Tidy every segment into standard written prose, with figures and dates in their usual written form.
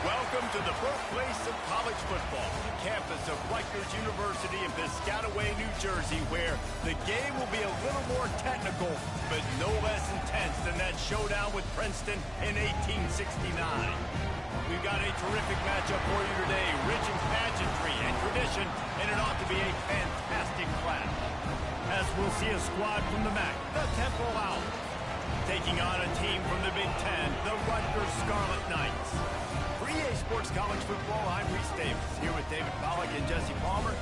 Welcome to the birthplace of college football, the campus of Rutgers University in Piscataway, New Jersey, where the game will be a little more technical, but no less intense than that showdown with Princeton in 1869. We've got a terrific matchup for you today, rich in pageantry and tradition, and it ought to be a fantastic clash. As we'll see a squad from the MAC, the Temple Owls, taking on a team from the Big Ten, the Rutgers Scarlet Knights. For EA Sports College Football, I'm Reese Davis, here with David Pollack and Jesse Palmer.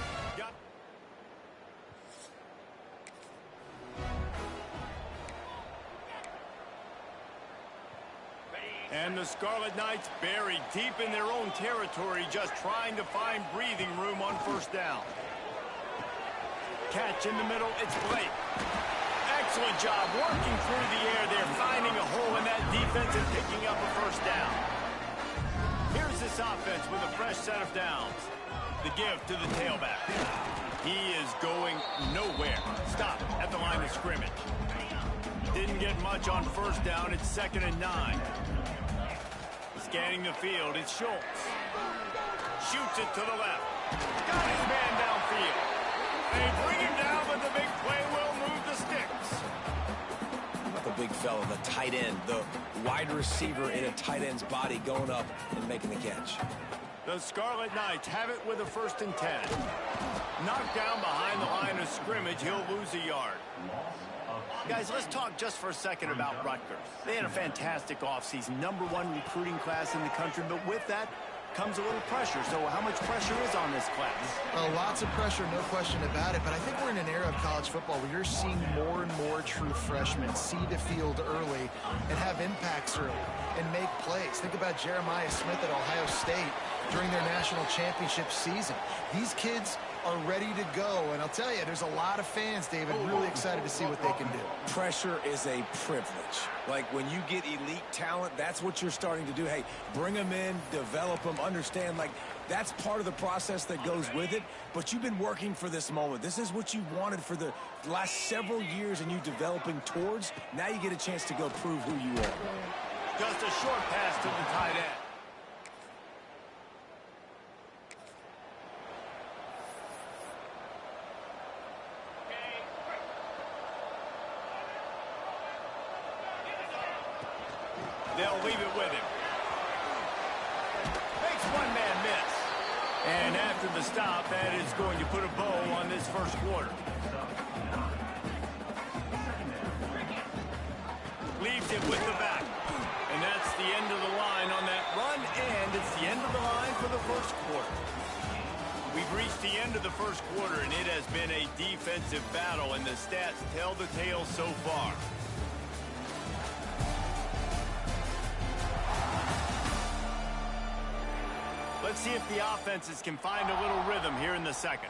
And the Scarlet Knights buried deep in their own territory, just trying to find breathing room on first down. Catch in the middle, it's Blake. Excellent job working through the air there, finding a hole in that defense and picking up a first down. Here's this offense with a fresh set of downs. The give to the tailback. He is going nowhere. Stop at the line of scrimmage. Didn't get much on first down. It's 2nd and 9. Scanning the field, it's Schultz. Shoots it to the left. Got his man downfield. They bring him down, but the big play will move the sticks. The big fella, the tight end, the wide receiver in a tight end's body going up and making the catch. The Scarlet Knights have it with a 1st and 10. Knocked down behind the line of scrimmage, he'll lose a yard. Guys, let's talk just for a second about Rutgers. They had a fantastic offseason, #1 recruiting class in the country, but with that comes a little pressure. So how much pressure is on this class? Well, lots of pressure, no question about it. But I think we're in an era of college football where you're seeing more and more true freshmen see the field early and have impacts early and make plays. Think about Jeremiah Smith at Ohio State during their national championship season. These kids are ready to go. And I'll tell you, there's a lot of fans, David, really excited to see what they can do. Pressure is a privilege. Like when you get elite talent, that's what you're starting to do. Hey, bring them in, develop them, understand, like that's part of the process that goes with it. But you've been working for this moment. This is what you wanted for the last several years and you developing towards. Now you get a chance to go prove who you are. Just a short pass to the tight end. They'll leave it with him. Makes one man miss. And after the stop, that is going to put a bow on this first quarter. Leaves it with the back. And that's the end of the line on that run, and it's the end of the line for the first quarter. We've reached the end of the first quarter, and it has been a defensive battle, and the stats tell the tale so far. Let's see if the offenses can find a little rhythm here in the second.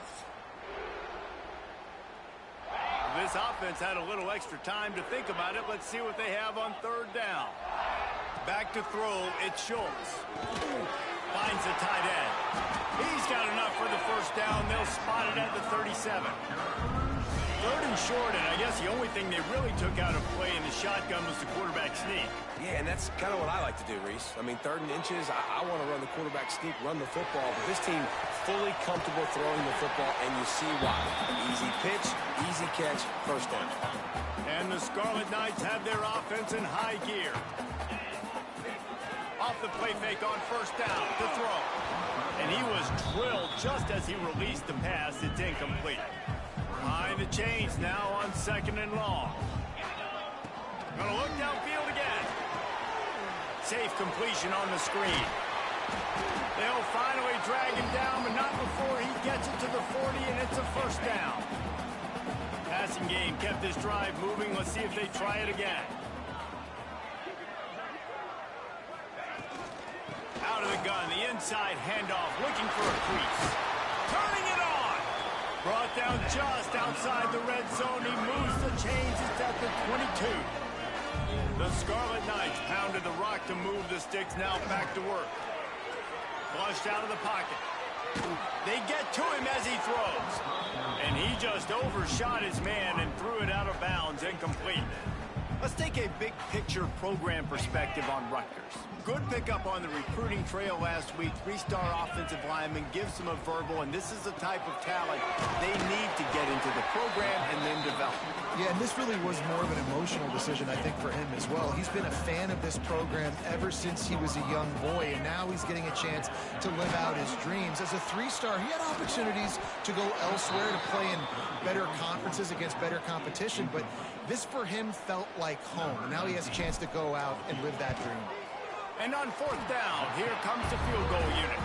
This offense had a little extra time to think about it. Let's see what they have on 3rd down. Back to throw, it's Schultz. Finds the tight end. He's got enough for the first down. They'll spot it at the 37. 3rd and short, and I guess the only thing they really took out of play in the shotgun was the quarterback sneak. Yeah, and that's kind of what I like to do, Reese. I mean, 3rd and inches, I want to run the quarterback sneak, run the football, but this team fully comfortable throwing the football, and you see why. Easy pitch, easy catch, first down. And the Scarlet Knights have their offense in high gear. Off the play fake on first down to throw. And he was drilled just as he released the pass. It's incomplete. Behind the chains now on 2nd and long. Gonna look downfield again. Safe completion on the screen. They'll finally drag him down, but not before he gets it to the 40, and it's a first down. Passing game kept this drive moving. Let's see if they try it again. Out of the gun, the inside handoff, looking for a crease. Turning it on. Brought down just outside the red zone. He moves the chains. It's at the 22. The Scarlet Knights pounded the rock to move the sticks. Now back to work. Flushed out of the pocket. They get to him as he throws. And he just overshot his man and threw it out of bounds, incomplete. Let's take a big picture program perspective on Rutgers. Good pickup on the recruiting trail last week. 3-star offensive lineman gives them a verbal, and this is the type of talent they need to get into the program and then develop. Yeah, and this really was more of an emotional decision, I think, for him as well. He's been a fan of this program ever since he was a young boy, and now he's getting a chance to live out his dreams. As a 3-star, he had opportunities to go elsewhere, to play in better conferences against better competition, but this for him felt like home. And now he has a chance to go out and live that dream. And on 4th down, here comes the field goal unit.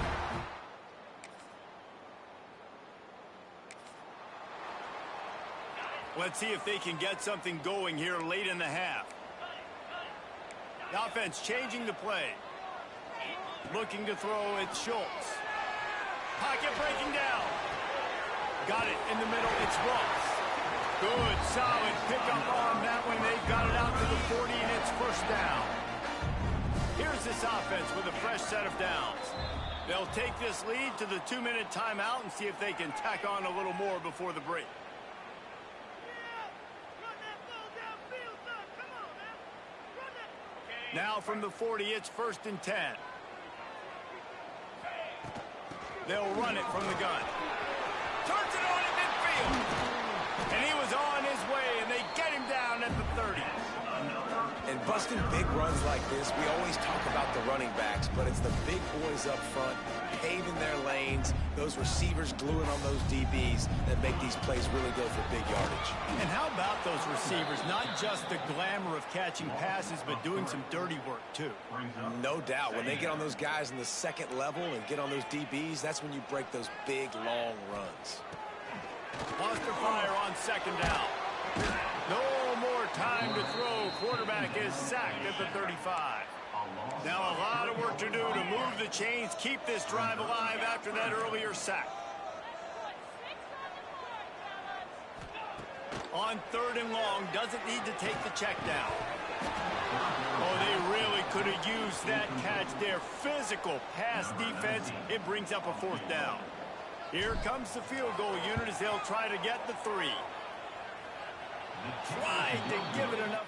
Let's see if they can get something going here late in the half. The offense changing the play. Looking to throw, it's Schultz. Pocket breaking down. Got it in the middle, it's Ross. Good, solid pickup on that one. They've got it out to the 40, and it's first down. Here's this offense with a fresh set of downs. They'll take this lead to the 2-minute timeout and see if they can tack on a little more before the break. Now from the 40, it's 1st and 10. They'll run it from the gun. Turns it on in midfield. And he was on his way, and they get him down at the 30. And busting big runs like this, we always talk about the running backs, but it's the big boys up front, paving their lanes, those receivers gluing on those DBs that make these plays really go for big yardage. And how about those receivers? Not just the glamour of catching passes, but doing some dirty work, too. No doubt. When they get on those guys in the second level and get on those DBs, that's when you break those big, long runs. Buster fire on 2nd down. No more time to throw. Quarterback is sacked at the 35. Now a lot of work to do to move the chains, keep this drive alive after that earlier sack. On 3rd and long, doesn't need to take the check down. Oh, they really could have used that catch there. Physical pass defense. It brings up a 4th down. Here comes the field goal unit as they'll try to get the 3. Tried to give it enough.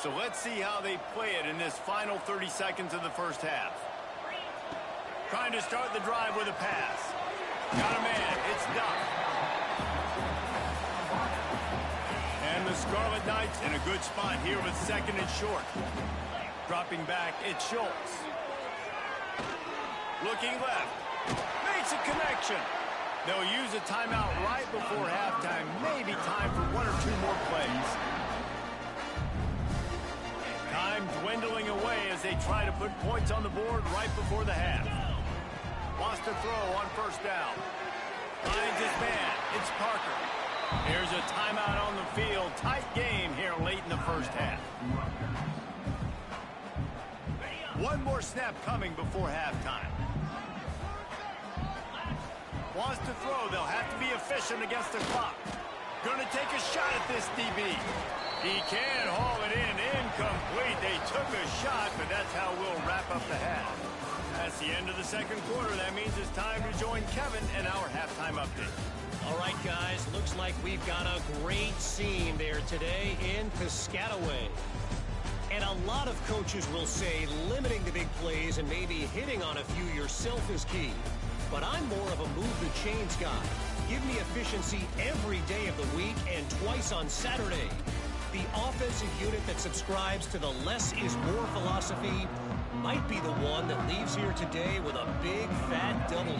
So let's see how they play it in this final 30 seconds of the first half. Trying to start the drive with a pass. Got a man. It's Duck. And the Scarlet Knights in a good spot here with 2nd and short. Dropping back, it's Schultz. Looking left. Makes a connection. They'll use a timeout right before halftime. Maybe time for 1 or 2 more plays. Time dwindling away as they try to put points on the board right before the half. Wants to throw on 1st down. Finds his man. It's Parker. Here's a timeout on the field. Tight game here late in the first half. 1 more snap coming before halftime. Wants to throw. They'll have to be efficient against the clock. Going to take a shot at this DB. He can haul it in. Incomplete. They took a shot, but that's how we'll wrap up the half. That's the end of the second quarter. That means it's time to join Kevin in our halftime update. All right, guys. Looks like we've got a great scene there today in Piscataway. And a lot of coaches will say limiting the big plays and maybe hitting on a few yourself is key. But I'm more of a move the chains guy. Give me efficiency every day of the week and twice on Saturday. The offensive unit that subscribes to the less is more philosophy might be the one that leaves here today with a big fat W.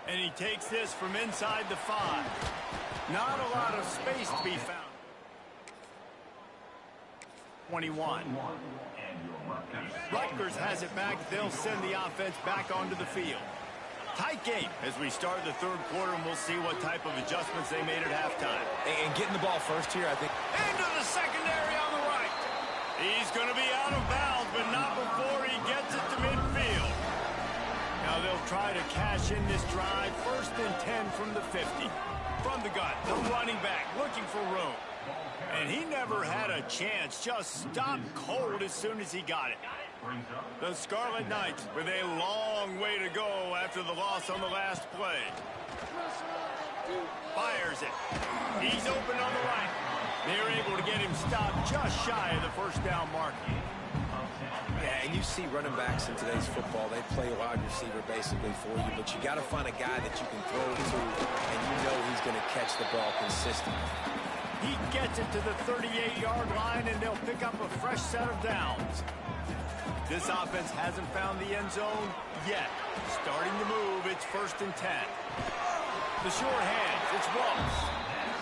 And he takes this from inside the 5. Not a lot of space to be found. 21. Rutgers has it back. They'll send the offense back onto the field. Tight game as we start the third quarter, and we'll see what type of adjustments they made at halftime. And getting the ball first here, I think. Into the secondary on the right. He's going to be out of bounds, but not before he gets it to midfield. Now they'll try to cash in this drive. 1st and 10 from the 50. From the gun, the running back looking for room. And he never had a chance. Just stopped cold as soon as he got it. The Scarlet Knights with a long way to go after the loss on the last play. Fires it. He's open on the right. They're able to get him stopped just shy of the first down mark. Yeah, and you see running backs in today's football, they play wide receiver basically for you, but you got to find a guy that you can throw to, and you know he's going to catch the ball consistently. He gets it to the 38-yard line, and they'll pick up a fresh set of downs. This offense hasn't found the end zone yet. Starting to move, it's 1st and 10. The short hands, it's Ross.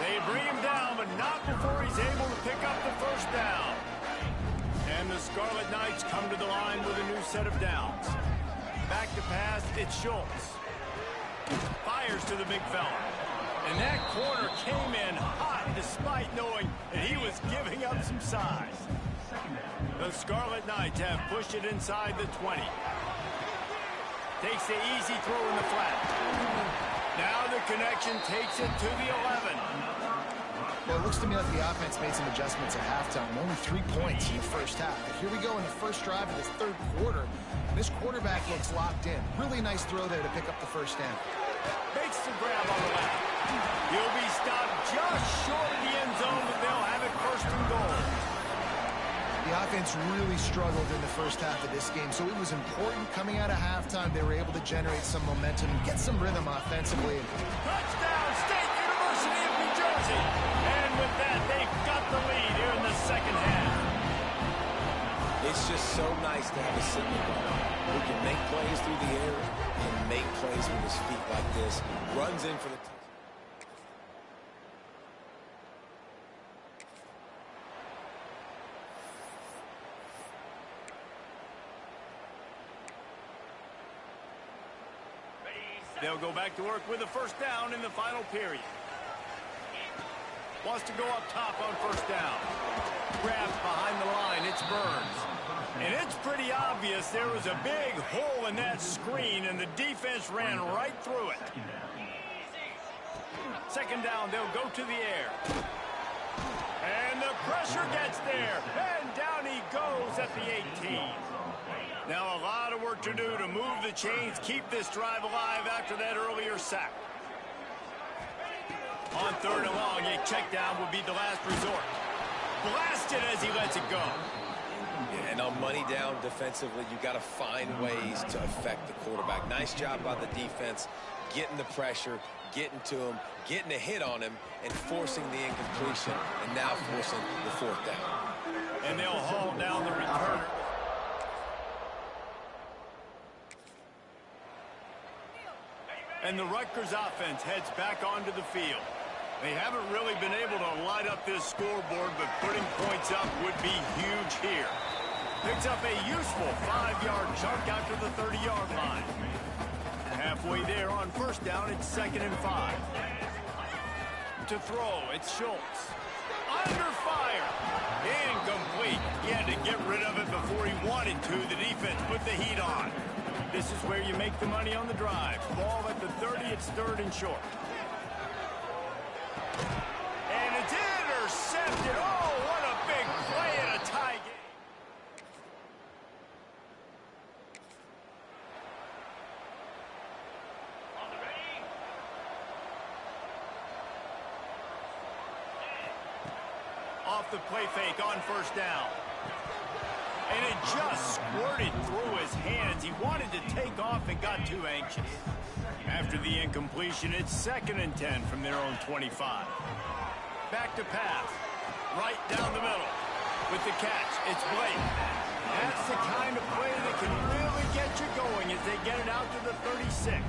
They bring him down, but not before he's able to pick up the first down. And the Scarlet Knights come to the line with a new set of downs. Back to pass, it's Schultz. Fires to the big fella. And that corner came in hot despite knowing that he was giving up some size. The Scarlet Knights have pushed it inside the 20. Takes the easy throw in the flat. Now the connection takes it to the 11. Well, it looks to me like the offense made some adjustments at halftime. Only 3 points in the first half. But here we go in the first drive of this third quarter. This quarterback looks locked in. Really nice throw there to pick up the first down. Makes the grab on the left. He'll be stopped just short of the end zone, but they'll have it 1st and goal. The offense really struggled in the first half of this game, so it was important coming out of halftime they were able to generate some momentum and get some rhythm offensively. Touchdown, State University of New Jersey. And with that, they've got the lead here in the second half. It's just so nice to have a signal who can make plays through the air and make plays with his feet like this. Runs in for the touchdown. They'll go back to work with a first down in the final period. Wants to go up top on first down. Grabbed behind the line. It's Burns. And it's pretty obvious there was a big hole in that screen, and the defense ran right through it. Second down, they'll go to the air. And the pressure gets there. And down he goes at the 18. Now a lot of work to do to move the chains, keep this drive alive after that earlier sack. On 3rd and long, a check down would be the last resort. Blasted as he lets it go. And on money down defensively, you got to find ways to affect the quarterback. Nice job by the defense, getting the pressure, getting to him, getting a hit on him, and forcing the incompletion, and now forcing the 4th down. And they'll haul down the returner. And the Rutgers offense heads back onto the field. They haven't really been able to light up this scoreboard, but putting points up would be huge here. Picks up a useful 5-yard chunk out to the 30-yard line. Halfway there on first down, it's 2nd and 5. To throw, it's Schultz. Under fire. Incomplete. He had to get rid of it before he wanted to. The defense put the heat on. This is where you make the money on the drive. Ball at the 30, it's 3rd and short. And it's intercepted. Oh, what a big play in a tie game. the play fake on first down. And it just squirted through his hands. He wanted to take off and got too anxious. After the incompletion, it's 2nd and 10 from their own 25. Back to pass. Right down the middle. With the catch, it's Blake. That's the kind of play that can really get you going as they get it out to the 36.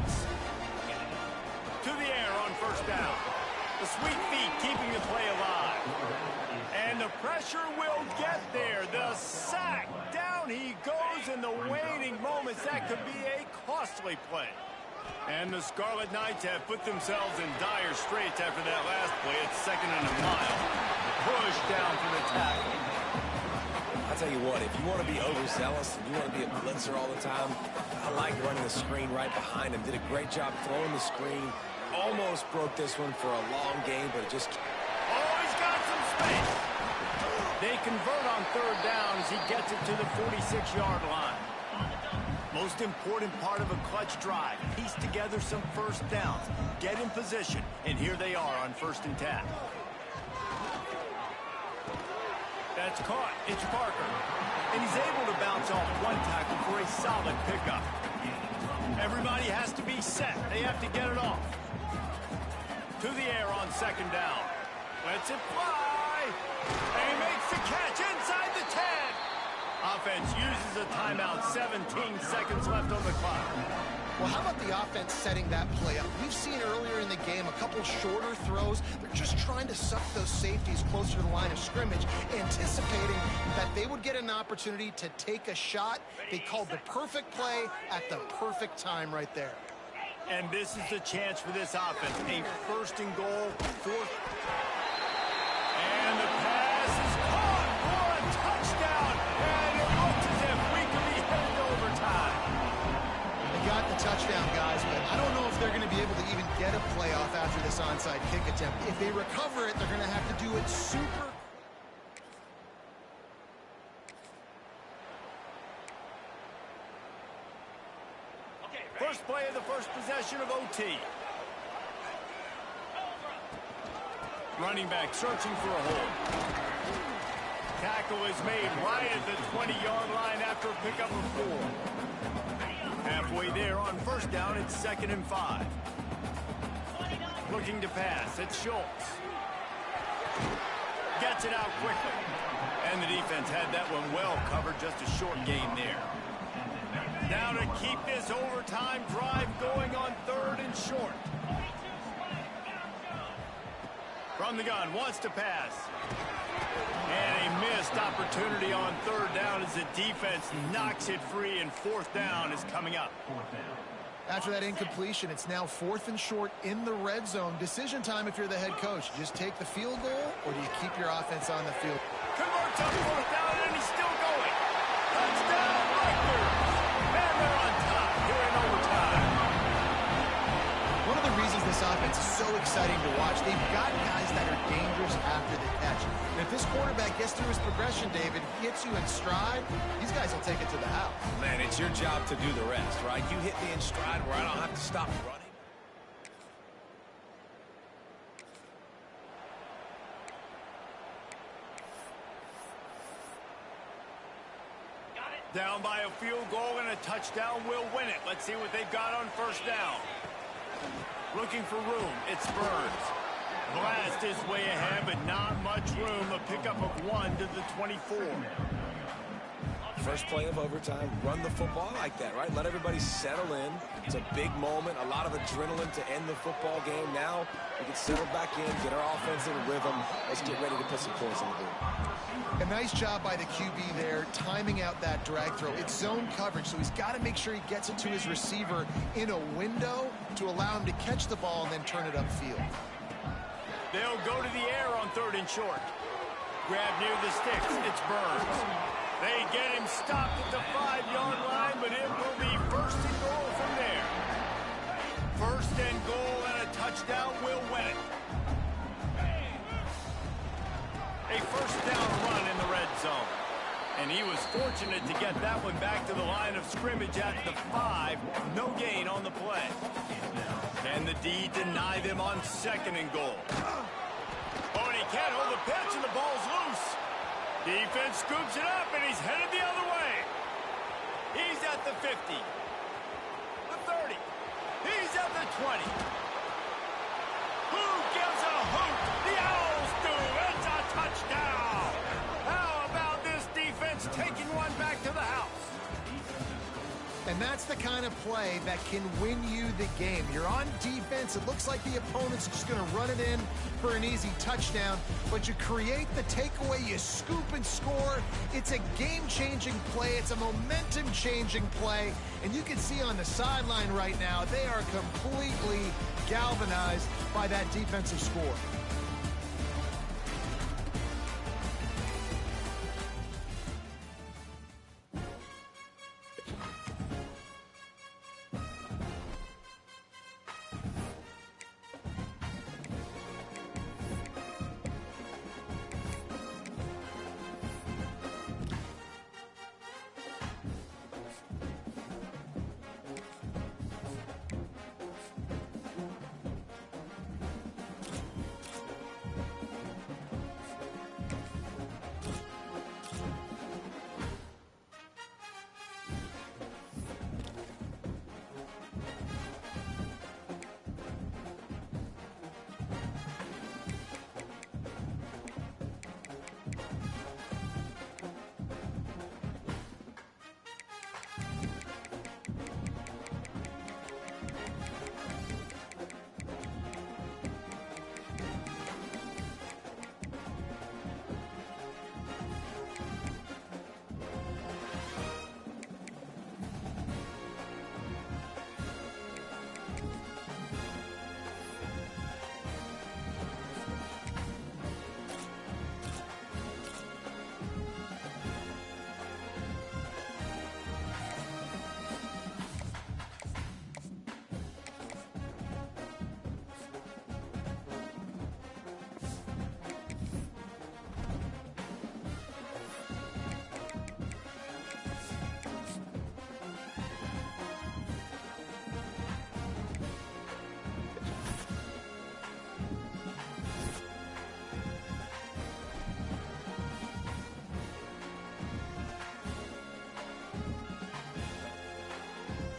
To the air on first down. The sweet feet keeping the play alive. And the pressure will get there. The sack. Down he goes in the waning moments. That could be a costly play. And the Scarlet Knights have put themselves in dire straits after that last play. It's 2nd and a mile. Push down for the tackle. I'll tell you what, if you want to be overzealous and you want to be a blitzer all the time, I like running the screen right behind him. Did a great job throwing the screen. Almost broke this one for a long game, but just... Oh, he's got some space. They convert on 3rd down as he gets it to the 46-yard line. Most important part of a clutch drive. Piece together some first downs. Get in position. And here they are on 1st and 10. That's caught. It's Parker. And he's able to bounce off one tackle for a solid pickup. Everybody has to be set. They have to get it off. To the air on 2nd down. Lets it fly. And he makes the catch inside the 10. Offense uses a timeout. 17 seconds left on the clock. Well, how about the offense setting that play up? We've seen earlier in the game a couple shorter throws. They're just trying to suck those safeties closer to the line of scrimmage, anticipating that they would get an opportunity to take a shot. They called the perfect play at the perfect time right there. And this is the chance for this offense. A 1st and goal, 4th. And the pass is caught for a touchdown. And it looks as if we could be headed to overtime. They got the touchdown, guys, but I don't know if they're going to be able to even get a playoff after this onside kick attempt. If they recover it, they're going to have to do it super. First play of the first possession of OT. Running back searching for a hole. Tackle is made right at the 20-yard line after a pickup of 4. Halfway there on 1st down, it's 2nd and 5. Looking to pass, it's Schultz. Gets it out quickly. And the defense had that one well covered, just a short gain there. Now to keep this overtime drive going on 3rd and short. From the gun, wants to pass. And a missed opportunity on 3rd down as the defense knocks it free, and 4th down is coming up. After that incompletion, it's now 4th and short in the red zone. Decision time if you're the head coach. Just take the field goal, or do you keep your offense on the field? Converts on 4th down, and he's still going. Touchdown, Rutgers! And they're on top here in overtime. One of the reasons this offense is so exciting to watch, they've got guys that are dangerous after the catch. And if this quarterback gets through his progression, David, hits you in stride, these guys will take it to the house. Man, it's your job to do the rest, right? You hit me in stride where I don't have to stop running. Down by a field goal and a touchdown will win it. Let's see what they've got on 1st down. Looking for room. It's Burns. Blast his way ahead, but not much room. A pickup of 1 to the 24. First play of overtime. Run the football like that, right? Let everybody settle in. It's a big moment. A lot of adrenaline to end the football game. Now we can settle back in, get our offense in rhythm. Let's get ready to put some points on the board. A nice job by the QB there, timing out that drag throw. It's zone coverage, so he's got to make sure he gets it to his receiver in a window to allow him to catch the ball and then turn it upfield. They'll go to the air on 3rd and short. Grab near the sticks. It's Burns. They get him stopped at the 5-yard line, but it will be 1st and goal from there. 1st and goal and a touchdown will win it. A 1st down run in the red zone. And he was fortunate to get that one back to the line of scrimmage at the 5. No gain on the play. And the D deny them on 2nd and goal. Oh, and he can't hold the pitch, and the ball's loose. Defense scoops it up, and he's headed the other way. He's at the 50. The 30. He's at the 20. Who gives a hoot? The Owls do. It's a touchdown. How about this defense taking one back to the house? And that's the kind of play that can win you the game. You're on defense. It looks like the opponent's just going to run it in for an easy touchdown. But you create the takeaway. You scoop and score. It's a game-changing play. It's a momentum-changing play. And you can see on the sideline right now, they are completely galvanized by that defensive score.